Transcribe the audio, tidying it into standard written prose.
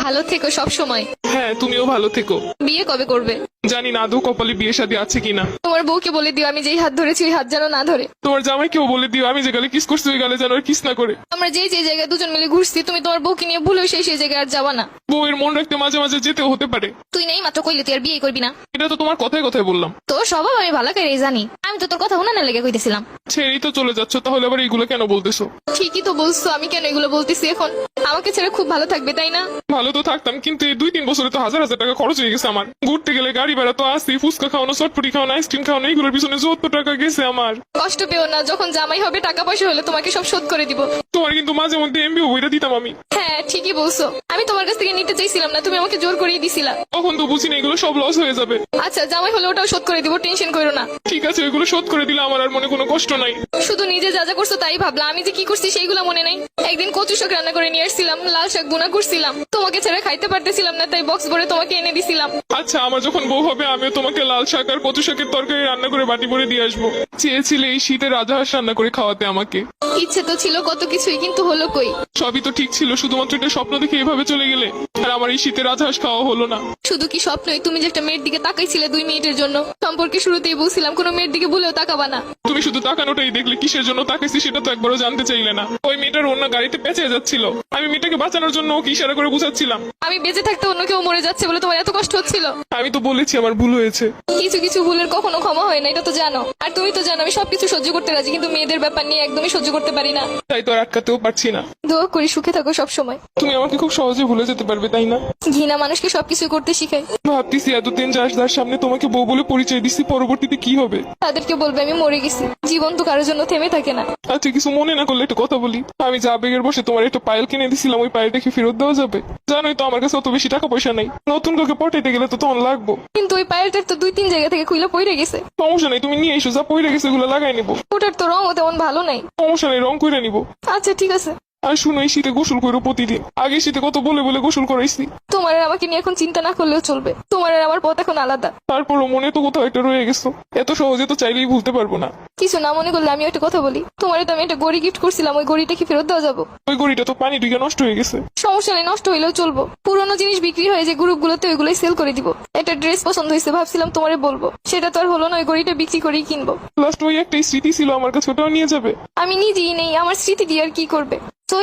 ভালো থেকো সব সময়। হ্যাঁ, তুমিও ভালো থেকো। বিয়ে কবে করবে? জানি না আদৌ কপালে বিয়ে শাদী আছে কিনা। তোমার বউকে বলে দিও আমি যেই হাত ধরেছি ওই হাত যেন না ধরে। তোমার জামাইকেও বলে দিও আমি যে গালে কিস করছি ওই গালে যেন আর কিস না করে। আমরা যে জায়গায় দুজন মিলে ঘুরছি তুমি তোমার বউকে নিয়ে ভুলেও সেই জায়গায় আর যাবা না। বউয়ের মন রাখতে মাঝে মাঝে যেতেও হতে পারে। তুই নেই মাত্র কইলে তুই আর বিয়ে করবি না। এটা তো তোমার কথায় কথায় বললাম। তোর স্বভাব আমি ভালো করে জানি। আমি তো তোর কথা শোনা না লেগে কইতেছিলাম। ছেড়েই তো চলে যাচ্ছ, তাহলে আবার এইগুলো কেন বলতেছো? ঠিকই তো বলছো, আমি কেন এগুলো বলতেছি এখন? আমাকে ছেড়ে খুব ভালো থাকবে তাই না? ভালো তো থাকতাম, কিন্তু এই 2-3 বছরে তো হাজার হাজার টাকা খরচ হয়ে গেছে আমার। ঘুরতে গেলে গাড়ি ভাড়া তো আসি, ফুচকা খাওয়ানো, চটপটি খাওয়ানো, আইসক্রিম খাওয়ানো, এইগুলোর পিছনে যত টাকা গেছে আমার। কষ্ট পেও না, যখন জামাই হবে টাকা পয়সা হলে তোমাকে সব শোধ করে দিব। তোমার কিন্তু মাঝে মধ্যে এমবিও বইটা দিতাম আমি। হ্যাঁ ঠিকই বলছো, আমি তোমার কাছ থেকে নিতে চাইছিলাম না, তুমি আমাকে জোর করিয়ে দিছিলা। তখন তো বুঝি না এগুলো সব লস হয়ে যাবে। আচ্ছা জামাই হলে ওটাও শোধ করে দিব, টেনশন করো না। ঠিক আছে, ওইগুলো শোধ করে দিলে আমার আর মনে কোনো কষ্ট নাই। শুধু নিজে যা যা করছো তাই ভাবলা, আমি যে কি করছি সেইগুলো মনে নাই। একদিন কচু শাক রান্না করে নিয়ে আসছিলাম, লাল শাক গুনা করছিলাম, তোমাকে ছেড়ে খাইতে পারতেছিলাম না তাই বক্স ভরে তোমাকে এনে দিছিলাম। আচ্ছা, আমার যখন বউ হবে আমিও তোমাকে লাল শাক আর কচু শাকের তরকারি রান্না করে বাটি ভরে দিয়ে আসবো। চেয়েছিলে এই শীতে রাজহাঁস রান্না করে খাওয়াতে আমাকে। ইচ্ছে তো ছিল কত কিছুই, কিন্তু হলো কই? সবই তো ঠিক ছিল, শুধুমাত্র একটা স্বপ্ন দেখে এভাবে চলে গেলে। আর আমার এই শীতে রাজহাঁস খাওয়া হলো না। শুধু কি স্বপ্নই? তুমি যে একটা মেয়ের দিকে তাকাইছিলে 2 মিনিটের জন্য, সম্পর্কে শুরুতেই বলছিলাম কোনো মেয়ের দিকে ভুলেও তাকাবা না। তুমি শুধু তাকানোটাই দেখলে, কিসের জন্য তাকাইছি সেটা তো একবারও জানতে চাইলে না। ওই মেয়েটার অন্য গাড়িতে পেঁচে যাচ্ছিল, আমি মেয়েটাকে বাঁচানোর জন্য ওকে ইশারা করে বুঝাচ্ছিলাম। আমি বেঁচে থাকতে অন্য কেউ মরে যাচ্ছে বলে তোমার এত কষ্ট হচ্ছিল? আমি তো বলেছি আমার ভুল হয়েছে। কিছু কিছু ভুলের কখনো ক্ষমা হয় না, এটা তো জানো। আর তুমি তো জানো আমি সবকিছু সহ্য করতে রাজি, কিন্তু মেয়েদের ব্যাপার নিয়ে একদমই সহ্য করতে পারি না। তাই তো আর আটকাতেও পারছি না। দোয়া করি সুখে থাকো সব সময়। তুমি আমাকে খুব সহজে ভুলে যেতে পারবে তাই না? ঘৃণা মানুষকে সবকিছু করতে শিখায়। ভাবতেছি এতদিন যার সামনে তোমাকে বউ বলে পরিচয় দিচ্ছি, পরবর্তীতে কি হবে? তাদেরকে বলবে আমি মরে গেছি। জীবন তো কারোর জন্য থেমে থাকে না। আচ্ছা, কিছু মনে না করলে একটা কথা বলি। আমি যা আবেগের বসে তোমার একটা পায়েল কিনে দিছিলাম, ওই পায়েলটা কি ফেরত দেওয়া যাবে? জানোই তো আমার কাছে অত বেশি টাকা পয়সা নাই। নতুন কাউকে পটাইতে গেলে তো তখন লাগবো। কিন্তু ওই পায়েলটার তো 2-3 জায়গা থেকে খুইলা পড়ে গেছে। সমস্যা নেই, তুমি নিয়ে এসো, যা পইরে গেছে ওগুলো লাগাই নিবো। ওটার তো রঙও তেমন ভালো নাই। সমস্যা নেই, রং করে নিবো। আচ্ছা ঠিক আছে। আর শুনো, এই শীতে গোসল করো প্রতিদিন। আগে শীতে কত বলে বলে গোসল করাইছি। তোমার আর আমাকে নিয়ে এখন চিন্তা না করলেও চলবে। তোমার আর আমার পথ এখন আলাদা। তারপরও মনে তো কোথাও একটা রয়ে গেছো। এত সহজে তো চাইলেই ভুলতে পারবো না। কিছু না মনে করলে আমি একটা কথা বলি। তোমার তো আমি একটা গড়ি গিফট করছিলাম, ওই গড়িটা কি ফেরত দেওয়া যাবো? ওই গড়িটা তো পানি ঢুকে নষ্ট হয়ে গেছে। সমস্যা নেই, নষ্ট হইলেও চলবো। পুরোনো জিনিস বিক্রি হয়ে যে গ্রুপগুলোতে ওইগুলোই সেল করে দিব। একটা ড্রেস পছন্দ হয়েছে, ভাবছিলাম তোমারে বলবো, সেটা তো আর হলো না। ওই গড়িটা বিক্রি করেই কিনবো। লাস্ট ওই একটাই স্মৃতি ছিল আমার কাছে, ওটাও নিয়ে যাবে। আমি নিজেই নেই, আমার স্মৃতি দিয়ে আর কি করবে? তো